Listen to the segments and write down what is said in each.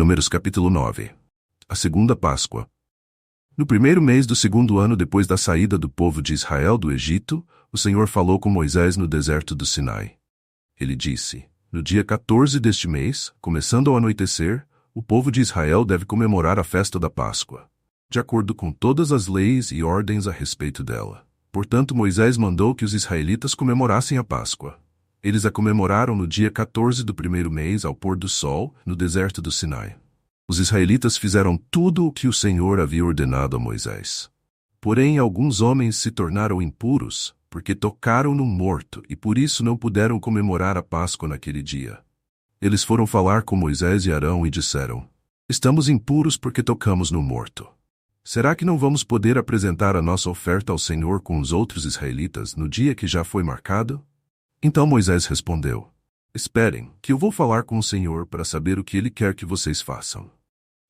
Números capítulo 9. A segunda Páscoa. No primeiro mês do segundo ano depois da saída do povo de Israel do Egito, o Senhor falou com Moisés no deserto do Sinai. Ele disse: no dia 14 deste mês, começando ao anoitecer, o povo de Israel deve comemorar a festa da Páscoa, de acordo com todas as leis e ordens a respeito dela. Portanto, Moisés mandou que os israelitas comemorassem a Páscoa. Eles a comemoraram no dia 14 do primeiro mês, ao pôr do sol, no deserto do Sinai. Os israelitas fizeram tudo o que o Senhor havia ordenado a Moisés. Porém, alguns homens se tornaram impuros, porque tocaram no morto e por isso não puderam comemorar a Páscoa naquele dia. Eles foram falar com Moisés e Arão e disseram: estamos impuros porque tocamos no morto. Será que não vamos poder apresentar a nossa oferta ao Senhor com os outros israelitas no dia que já foi marcado? Então Moisés respondeu: esperem, que eu vou falar com o Senhor para saber o que Ele quer que vocês façam.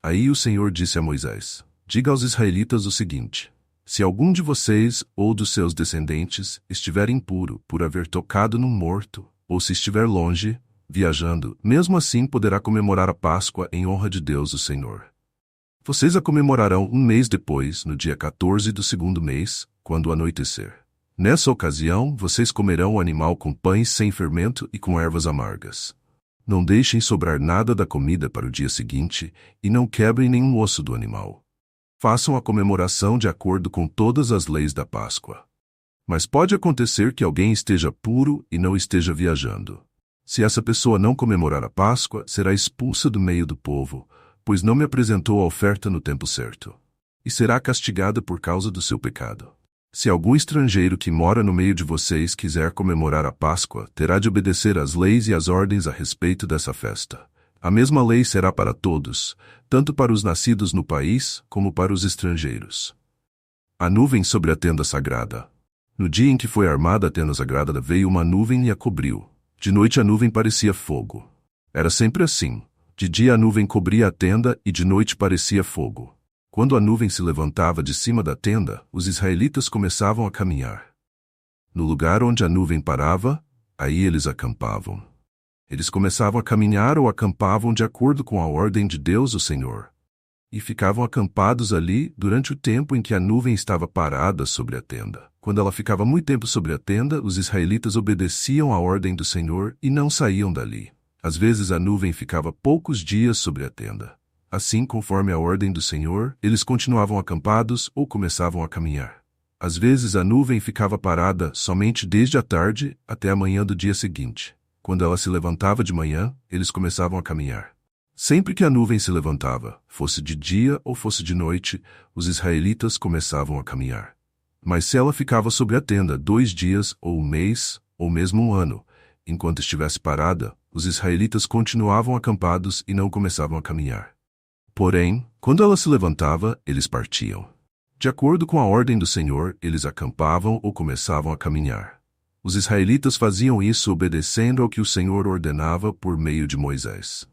Aí o Senhor disse a Moisés: diga aos israelitas o seguinte: se algum de vocês ou dos seus descendentes estiver impuro por haver tocado num morto, ou se estiver longe, viajando, mesmo assim poderá comemorar a Páscoa em honra de Deus o Senhor. Vocês a comemorarão um mês depois, no dia 14 do segundo mês, quando anoitecer. Nessa ocasião, vocês comerão o animal com pães sem fermento e com ervas amargas. Não deixem sobrar nada da comida para o dia seguinte e não quebrem nenhum osso do animal. Façam a comemoração de acordo com todas as leis da Páscoa. Mas pode acontecer que alguém esteja puro e não esteja viajando. Se essa pessoa não comemorar a Páscoa, será expulsa do meio do povo, pois não me apresentou a oferta no tempo certo. E será castigada por causa do seu pecado. Se algum estrangeiro que mora no meio de vocês quiser comemorar a Páscoa, terá de obedecer às leis e às ordens a respeito dessa festa. A mesma lei será para todos, tanto para os nascidos no país, como para os estrangeiros. A nuvem sobre a tenda sagrada. No dia em que foi armada a tenda sagrada, veio uma nuvem e a cobriu. De noite a nuvem parecia fogo. Era sempre assim. De dia a nuvem cobria a tenda e de noite parecia fogo. Quando a nuvem se levantava de cima da tenda, os israelitas começavam a caminhar. No lugar onde a nuvem parava, aí eles acampavam. Eles começavam a caminhar ou acampavam de acordo com a ordem de Deus o Senhor. E ficavam acampados ali durante o tempo em que a nuvem estava parada sobre a tenda. Quando ela ficava muito tempo sobre a tenda, os israelitas obedeciam à ordem do Senhor e não saíam dali. Às vezes a nuvem ficava poucos dias sobre a tenda. Assim, conforme a ordem do Senhor, eles continuavam acampados ou começavam a caminhar. Às vezes a nuvem ficava parada somente desde a tarde até a manhã do dia seguinte. Quando ela se levantava de manhã, eles começavam a caminhar. Sempre que a nuvem se levantava, fosse de dia ou fosse de noite, os israelitas começavam a caminhar. Mas se ela ficava sobre a tenda 2 dias ou um mês, ou mesmo um ano, enquanto estivesse parada, os israelitas continuavam acampados e não começavam a caminhar. Porém, quando ela se levantava, eles partiam. De acordo com a ordem do Senhor, eles acampavam ou começavam a caminhar. Os israelitas faziam isso obedecendo ao que o Senhor ordenava por meio de Moisés.